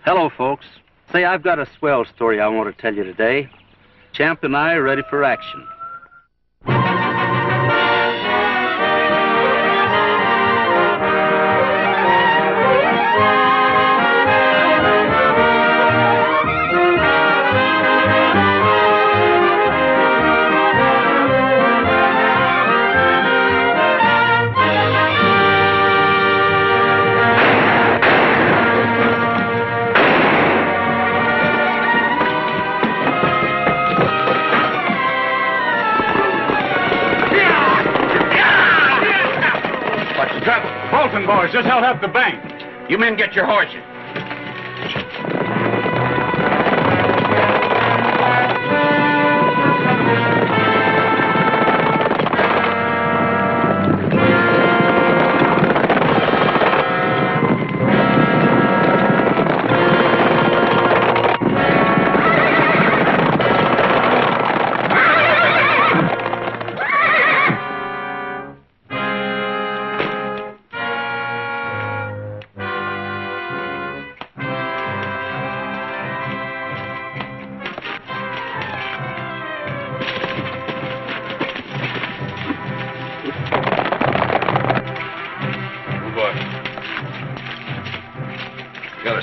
Hello, folks. Say, I've got a swell story I want to tell you today. Champ and I are ready for action. Boys, just held up the bank. You men get your horses.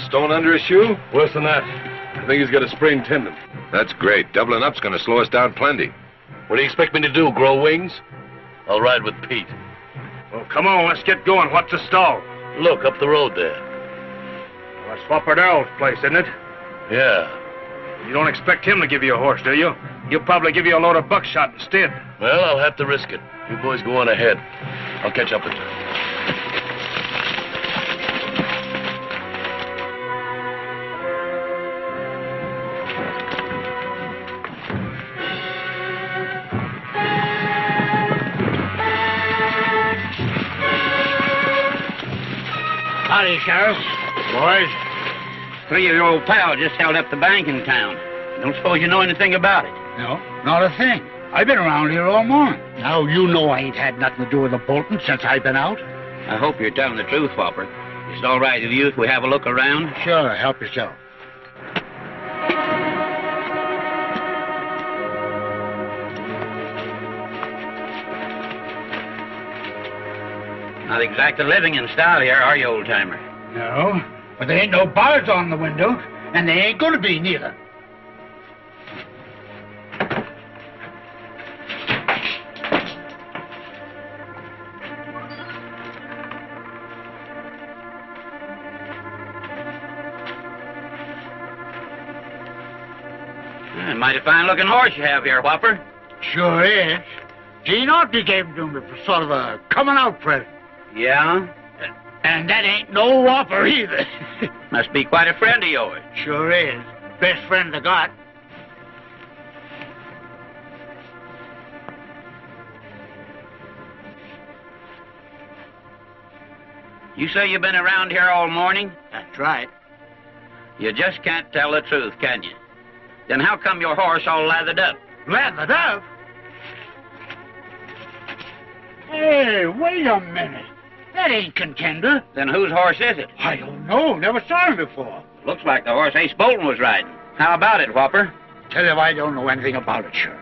Stone under his shoe? Worse than that. I think he's got a sprained tendon. That's great. Doubling up's gonna slow us down plenty. What do you expect me to do, grow wings? I'll ride with Pete. Well, come on, let's get going. What's the stall? Look, up the road there. Well, that's Whopper Darrell's place, isn't it? Yeah. You don't expect him to give you a horse, do you? He'll probably give you a load of buckshot instead. Well, I'll have to risk it. You boys go on ahead. I'll catch up with you. Howdy, Sheriff. Boys? Three of your old pals just held up the bank in town. Don't suppose you know anything about it? No, not a thing. I've been around here all morning. Now, you know I ain't had nothing to do with the Bolton since I've been out. I hope you're telling the truth, Whopper. Is it all right with you if we have a look around? Sure, help yourself. Not exactly living in style here, are you, old-timer? No, but there ain't no bars on the window, and they ain't gonna be neither. Mighty fine-looking horse you have here, Whopper. Sure is. Gene Autry gave him to me for sort of a coming-out present. Yeah? And that ain't no Whopper either. Must be quite a friend of yours. Sure is. Best friend I got. You say you've been around here all morning? That's right. You just can't tell the truth, can you? Then how come your horse all lathered up? Lathered up? Hey, wait a minute. That ain't Contender. Then whose horse is it? I don't know. Never saw him before. Looks like the horse Ace Bolton was riding. How about it, Whopper? Tell you, I don't know anything about it, Sheriff.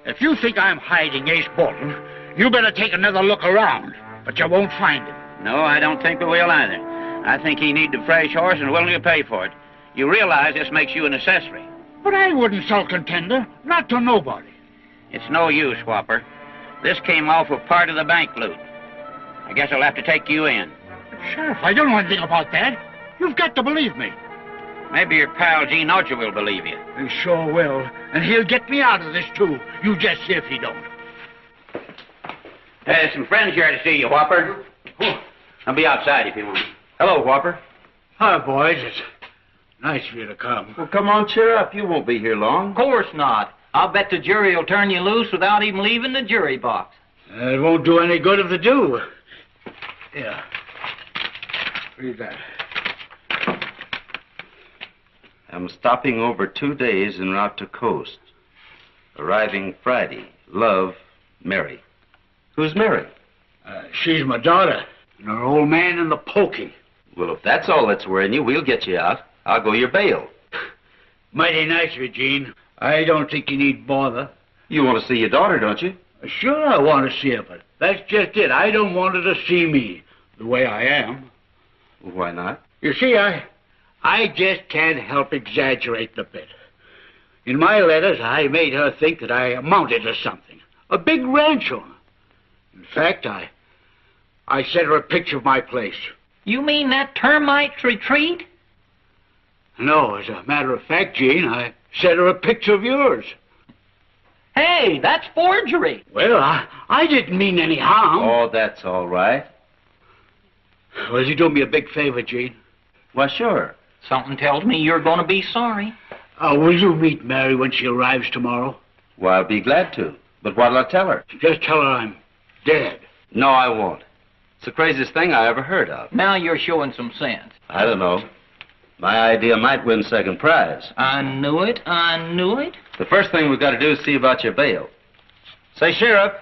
If you think I'm hiding Ace Bolton, you better take another look around. But you won't find him. No, I don't think we will either. I think he needs a fresh horse and willing to pay for it. You realize this makes you an accessory. But I wouldn't sell Contender. Not to nobody. It's no use, Whopper. This came off of part of the bank loot. I guess I'll have to take you in. But Sheriff, I don't know anything about that. You've got to believe me. Maybe your pal Gene Autry will believe you. He sure will. And he'll get me out of this, too. You just see if he don't. There's some friends here to see you, Whopper. I'll be outside if you want. Hello, Whopper. Hi, boys. It's nice of you to come. Well, come on, cheer up. You won't be here long. Of course not. I'll bet the jury will turn you loose without even leaving the jury box. It won't do any good if they do. Yeah. Read that. I'm stopping over 2 days en route to Coast. Arriving Friday. Love, Mary. Who's Mary? She's my daughter. and our old man in the pokey. Well, if that's all that's worrying you, we'll get you out. I'll go your bail. Mighty nice of you, Gene. I don't think you need bother. You want to see your daughter, don't you? Sure I want to see her, but that's just it. I don't want her to see me the way I am. Why not? You see, I just can't help exaggerating a bit. In my letters, I made her think that I amounted to something. A big rancher. In fact, I sent her a picture of my place. You mean that termite retreat? No, as a matter of fact, Gene, I sent her a picture of yours. Hey, that's forgery. Well, I didn't mean any harm. Oh, that's all right. Will you do me a big favor, Gene? Why, sure. Something tells me you're going to be sorry. Will you meet Mary when she arrives tomorrow? Well, I'll be glad to. But what'll I tell her? Just tell her I'm dead. No, I won't. It's the craziest thing I ever heard of. Now you're showing some sense. I don't know. My idea might win second prize. I knew it. I knew it. The first thing we've got to do is see about your bail. Say, Sheriff.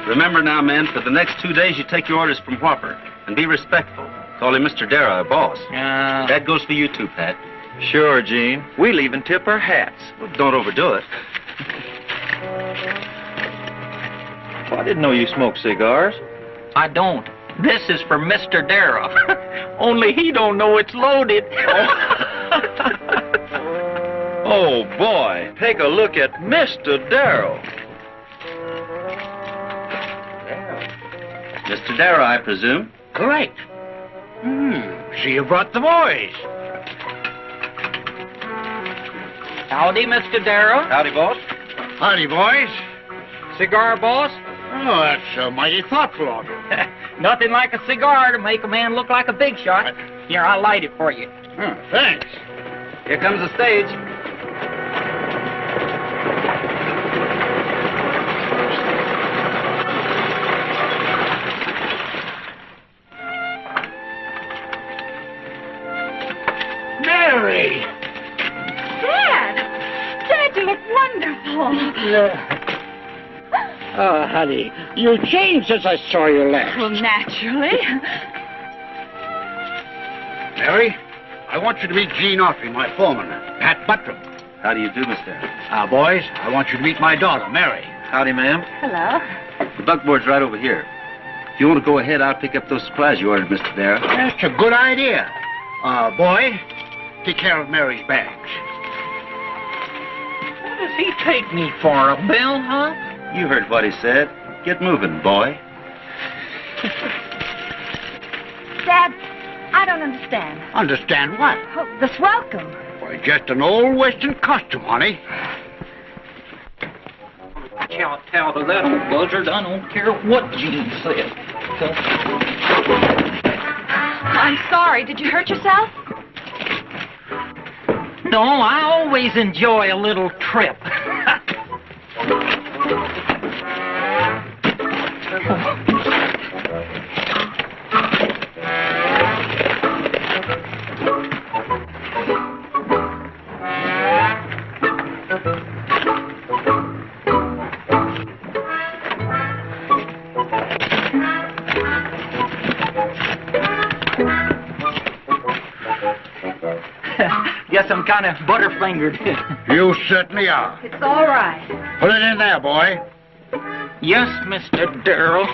Remember now, men, for the next 2 days you take your orders from Whopper. And be respectful. Call him Mr. Darrow, our boss. That goes for you too, Pat. Sure, Gene. We'll even tip our hats. Well, don't overdo it. Well, I didn't know you smoked cigars. I don't. This is for Mr. Darrow. Only he don't know it's loaded. Oh, boy. Take a look at Mr. Darrow. Mr. Darrow, I presume? Correct. So you brought the boys. Howdy, Mr. Darrow. Howdy, boss. Howdy, boys. Cigar, boss? Oh, that's mighty thoughtful of you. Nothing like a cigar to make a man look like a big shot. Here, I'll light it for you. Thanks. Here comes the stage. Mary! Dad, you look wonderful. Oh, honey, you changed since I saw you last. Well, naturally. Mary, I want you to meet Gene Autry, my foreman, Pat Buttram. How do you do, Mr. Boys, I want you to meet my daughter, Mary. Howdy, ma'am. Hello. The buckboard's right over here. If you want to go ahead, I'll pick up those supplies you ordered, Mr. Darrow. That's a good idea. Boy, take care of Mary's bags. What does he take me for, a bell, huh? You heard what he said. Get moving, boy. Dad, I don't understand. Understand what? Oh, this welcome. Why, just an old Western costume, honey. Tell to that old buzzard, I don't care what Gene said. I'm sorry. Did you hurt yourself? No, I always enjoy a little trip. Guess I'm kind of butterfingered. You certainly are. It's all right. Put it in there, boy. Yes, Mr. Darrow.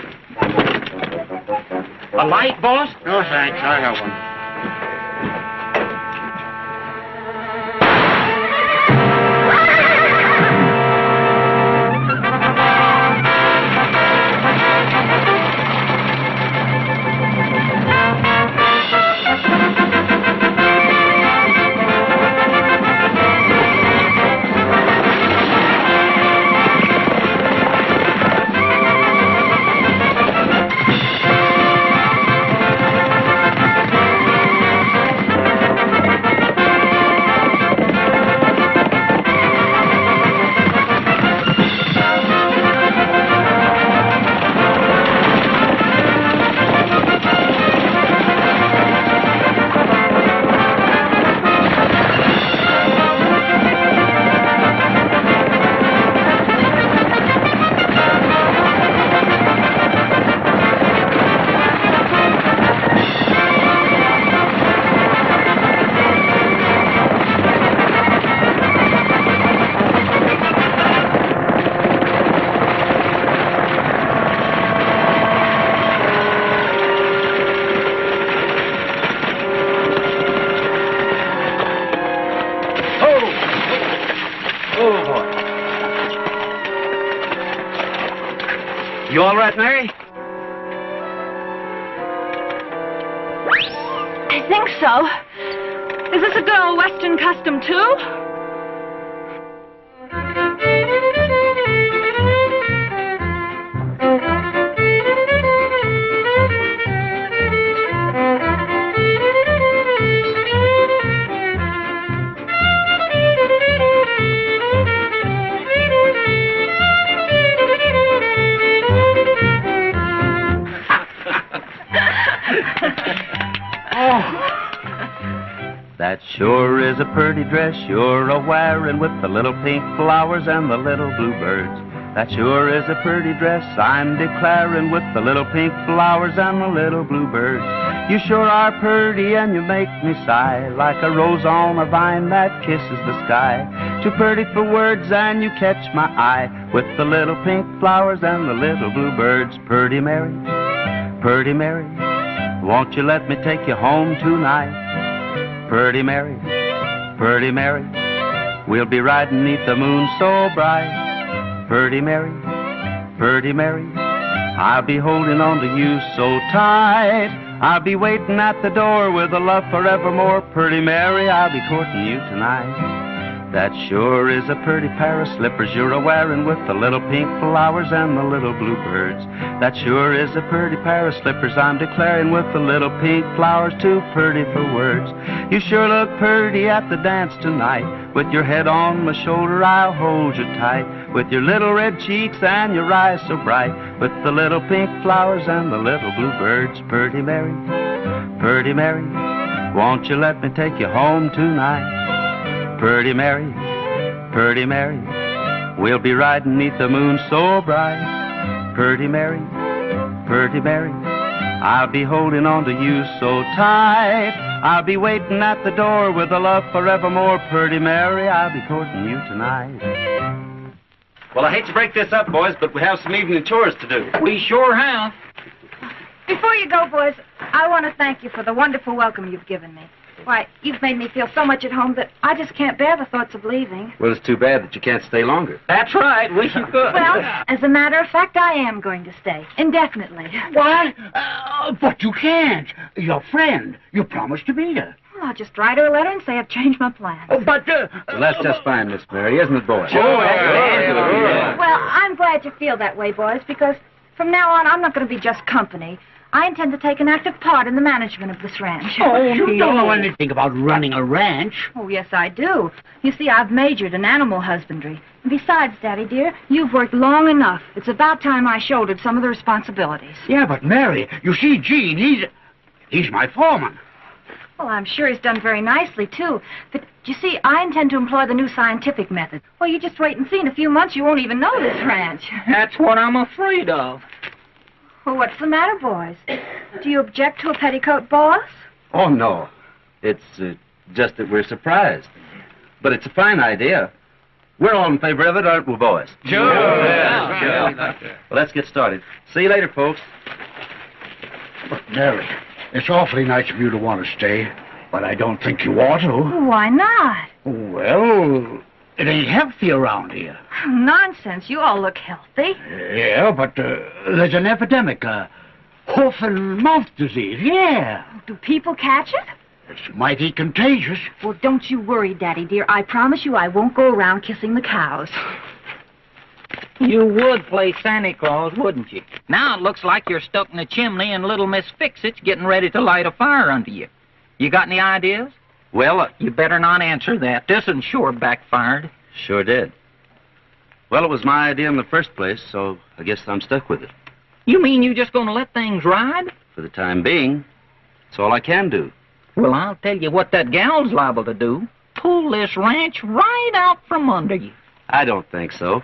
A light, boss? No, thanks. I have one. all right, Mary? I think so. Is this a good old Western custom, too? That sure is a pretty dress you're a-wearing with the little pink flowers and the little bluebirds. That sure is a pretty dress I'm declaring with the little pink flowers and the little bluebirds. You sure are pretty and you make me sigh like a rose on a vine that kisses the sky. Too pretty for words and you catch my eye with the little pink flowers and the little bluebirds. Pretty Mary, won't you let me take you home tonight? Pretty Mary, we'll be riding 'neath the moon so bright. Pretty Mary, I'll be holding on to you so tight. I'll be waiting at the door with a love forevermore. Pretty Mary, I'll be courting you tonight. That sure is a pretty pair of slippers you're a-wearing with the little pink flowers and the little bluebirds. That sure is a pretty pair of slippers I'm declaring with the little pink flowers too pretty for words. You sure look pretty at the dance tonight. With your head on my shoulder I'll hold you tight. With your little red cheeks and your eyes so bright. With the little pink flowers and the little bluebirds. Pretty Mary, won't you let me take you home tonight? Pretty Mary, we'll be riding 'neath the moon so bright. Pretty Mary, I'll be holding on to you so tight. I'll be waiting at the door with a love forevermore. Pretty Mary, I'll be courting you tonight. Well, I hate to break this up, boys, but we have some evening chores to do. We sure have. Before you go, boys, I want to thank you for the wonderful welcome you've given me. Why, you've made me feel so much at home that I just can't bear the thoughts of leaving. Well, it's too bad that you can't stay longer. That's right. Wish you could. Well, as a matter of fact, I am going to stay. Indefinitely. What? But you can't. Your friend. You promised to meet her. Well, I'll just write her a letter and say I've changed my plans. But, Well, that's just fine, Miss Mary, isn't it, boys? Sure. Well, I'm glad you feel that way, boys, because from now on, I'm not going to be just company. I intend to take an active part in the management of this ranch. You don't know anything about running a ranch. Oh, yes, I do. You see, I've majored in animal husbandry. And besides, Daddy dear, you've worked long enough. It's about time I shouldered some of the responsibilities. Yeah, but Mary, you see, Gene, he's my foreman. Well, I'm sure he's done very nicely, too. But, you see, I intend to employ the new scientific method. Well, you just wait and see. In a few months, you won't even know this ranch. That's what I'm afraid of. Well, what's the matter, boys? Do you object to a petticoat boss? Oh, no. It's just that we're surprised. But it's a fine idea. We're all in favor of it, aren't we, boys? Sure. Well, let's get started. See you later, folks. But, Mary, it's awfully nice of you to want to stay, but I don't think you ought to. Why not? Well, it ain't healthy around here. Nonsense. You all look healthy. Yeah, but there's an epidemic, hoof and mouth disease, yeah. Do people catch it? It's mighty contagious. Well, don't you worry, Daddy dear. I promise you I won't go around kissing the cows. You would play Santa Claus, wouldn't you? Now it looks like you're stuck in the chimney and little Miss Fix-It's getting ready to light a fire under you. You got any ideas? Well, You better not answer that. This one sure backfired. sure did. Well, it was my idea in the first place, so I guess I'm stuck with it. You mean you just gonna let things ride? For the time being, it's all I can do. Well, I'll tell you what that gal's liable to do. Pull this ranch right out from under you. I don't think so.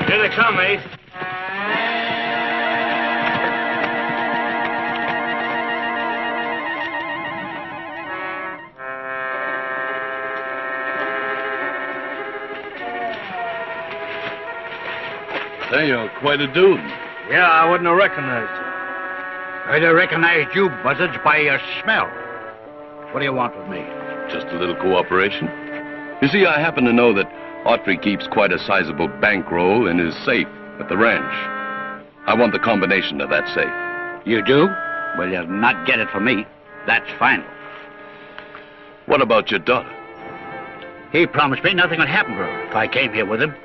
Here they come, Ace. Say, you're quite a dude. Yeah, I wouldn't have recognized you. I'd have recognized you, buzzards, by your smell. What do you want with me? Just a little cooperation. You see, I happen to know that Autry keeps quite a sizable bankroll in his safe at the ranch. I want the combination of that safe. You do? Well, you'll not get it from me. That's final. What about your daughter? He promised me nothing would happen to her if I came here with him.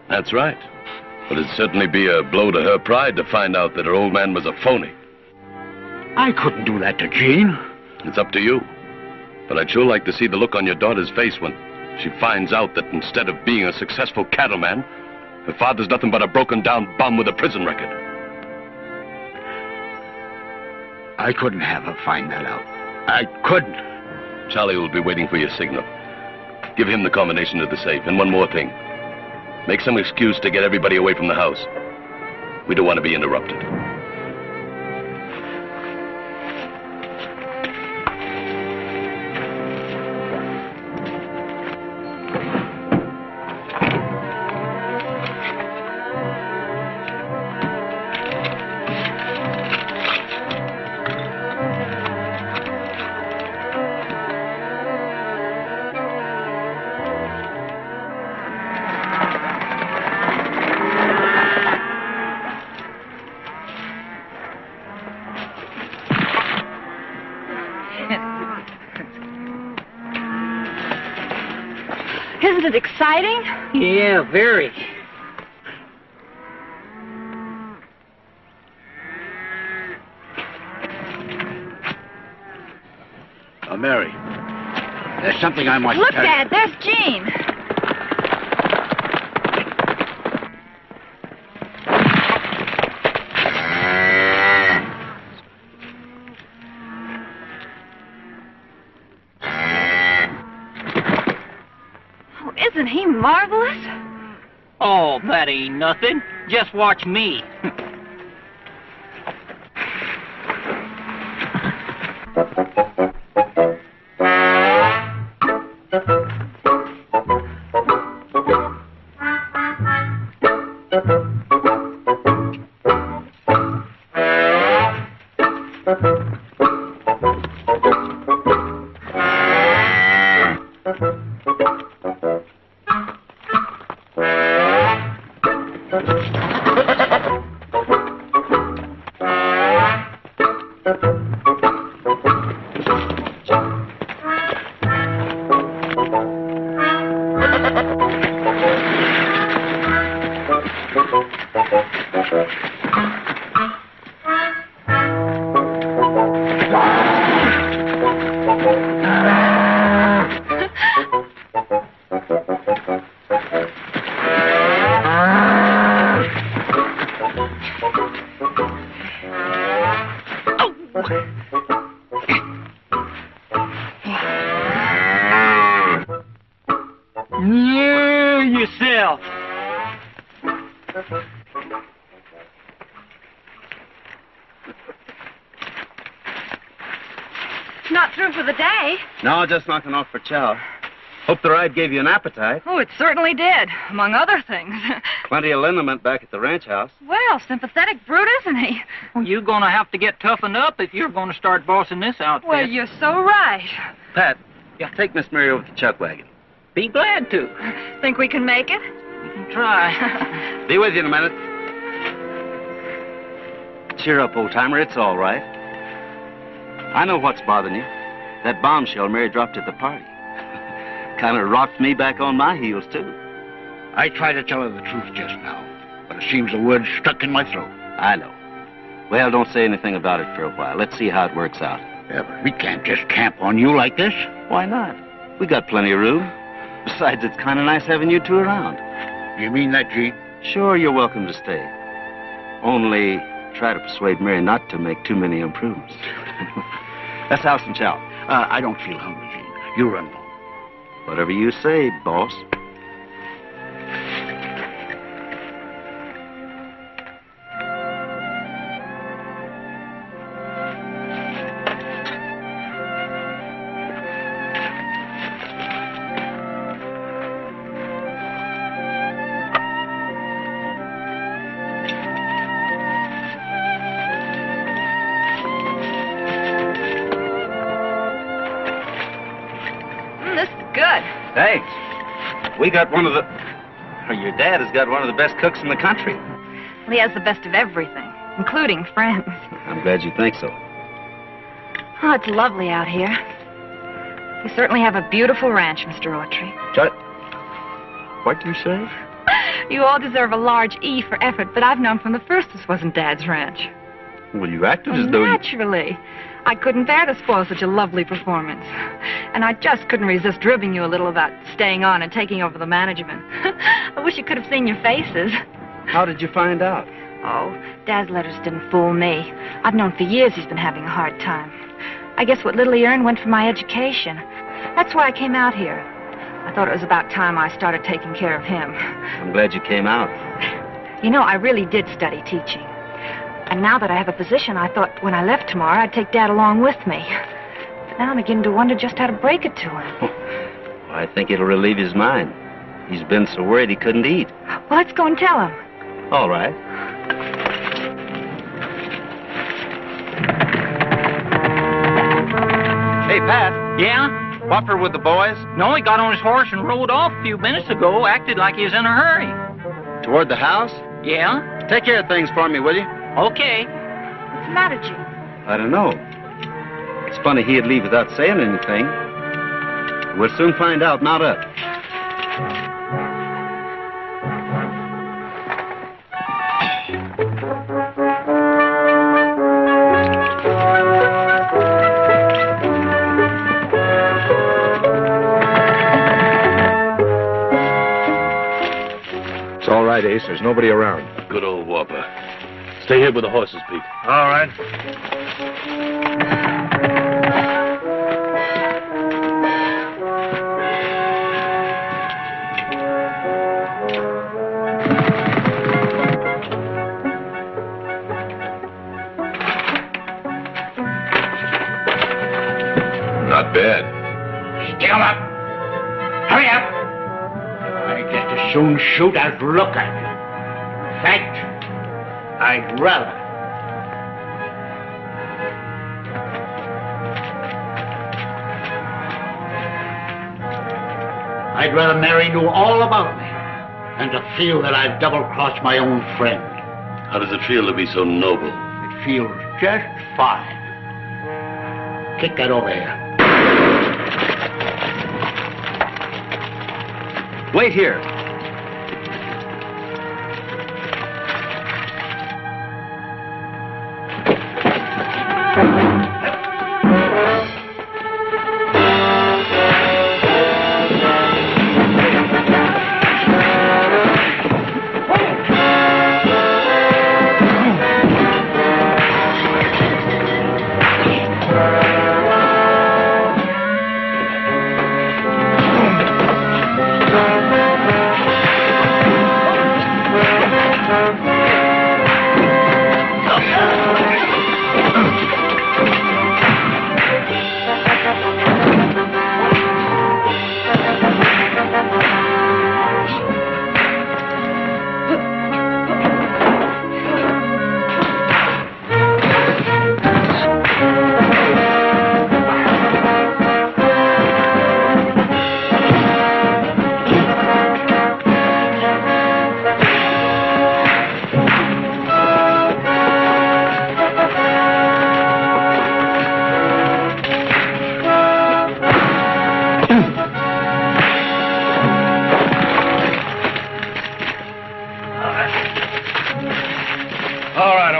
That's right. But it'd certainly be a blow to her pride to find out that her old man was a phony. I couldn't do that to Jean. It's up to you. But I'd sure like to see the look on your daughter's face when she finds out that instead of being a successful cattleman, her father's nothing but a broken-down bum with a prison record. I couldn't have her find that out. I couldn't. Charlie will be waiting for your signal. Give him the combination of the safe. And one more thing. Make some excuse to get everybody away from the house. We don't want to be interrupted. Isn't it exciting? Yeah, very. Oh, Mary, there's something I must Look, tell you. Dad, there's Jean. Oh, isn't he marvelous? Oh, that ain't nothing. Just watch me. Yourself. Not through for the day. No, just knocking off for chow. Hope the ride gave you an appetite. Oh, it certainly did, among other things. Plenty of liniment back at the ranch house. Well, sympathetic brute, isn't he? Well, you're gonna have to get toughened up if you're gonna start bossing this outfit. Well, you're so right. Pat, take Miss Mary over to the chuck wagon. Be glad to. Think we can make it? We can try. Be with you in a minute. Cheer up, old-timer. It's all right. I know what's bothering you. That bombshell Mary dropped at the party. Kind of rocked me back on my heels, too. I tried to tell her the truth just now, but it seems the words stuck in my throat. I know. Well, don't say anything about it for a while. Let's see how it works out. Yeah, but we can't just camp on you like this. Why not? We got plenty of room. Besides, it's kind of nice having you two around. You mean that, Gene? Sure, you're welcome to stay. Only try to persuade Mary not to make too many improvements. Let's have some chow. I don't feel hungry, Gene. You run home. Whatever you say, boss. This is good. Thanks. We got one of the... Or your dad has got one of the best cooks in the country. Well, he has the best of everything, including friends. I'm glad you think so. Oh, it's lovely out here. You certainly have a beautiful ranch, Mr. Autry. What do you say? You all deserve a large E for effort, but I've known from the first this wasn't Dad's ranch. Well, you acted Well, as though naturally. I couldn't bear to spoil such a lovely performance. And I just couldn't resist ribbing you a little about staying on and taking over the management. I wish you could have seen your faces. How did you find out? Oh, Dad's letters didn't fool me. I've known for years he's been having a hard time. I guess what little he earned went for my education. That's why I came out here. I thought it was about time I started taking care of him. I'm glad you came out. You know, I really did study teaching. And now that I have a position, I thought when I left tomorrow, I'd take Dad along with me. But now I'm beginning to wonder just how to break it to him. Well, I think it'll relieve his mind. He's been so worried he couldn't eat. Well, let's go and tell him. All right. Hey, Pat. Yeah? Whopper with the boys? No, he got on his horse and rode off a few minutes ago, acted like he was in a hurry. Toward the house? Yeah? Take care of things for me, will you? Okay. What's the matter, Jim? I don't know. It's funny he'd leave without saying anything. We'll soon find out, mount up. It's all right, Ace. There's nobody around. Good old Whopper. Stay here with the horses, Pete. All right. Not bad. Stick 'em up. Hurry up. I'd just as soon shoot as look at you. In fact, I'd rather. I'd rather Mary knew all about me than to feel that I've double-crossed my own friend. How does it feel to be so noble? It feels just fine. Kick that over here. Wait here.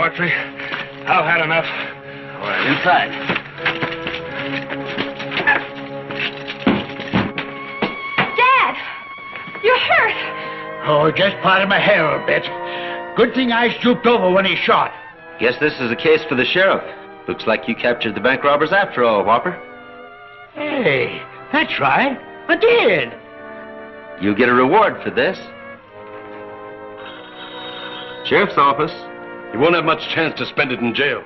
Autry. I've had enough. All right, inside. Dad! You're hurt! Oh, just parted my hair a bit. Good thing I stooped over when he shot. Guess this is a case for the sheriff. Looks like you captured the bank robbers after all, Whopper. Hey, that's right. I did. You'll get a reward for this. Sheriff's office. You won't have much chance to spend it in jail.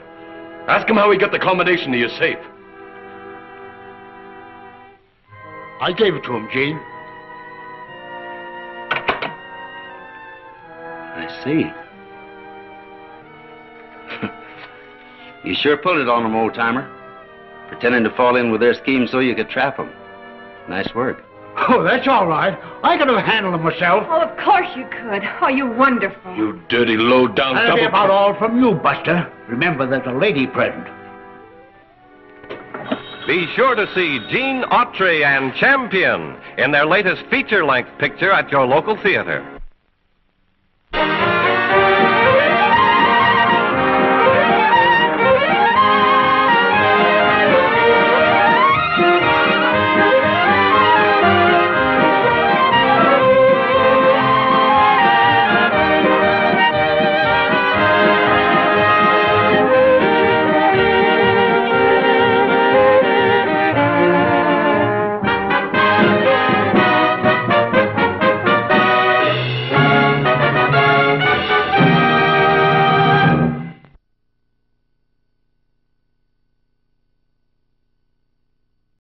Ask him how he got the combination to your safe. I gave it to him, Gene. I see. You sure pulled it on them, old-timer. Pretending to fall in with their scheme so you could trap them. Nice work. Oh, that's all right. I could have handled him myself. Oh, of course you could. Oh, you're wonderful. You dirty, low-down That'll be about all from you, Buster. Remember, there's a lady present. Be sure to see Gene Autry and Champion in their latest feature-length picture at your local theater.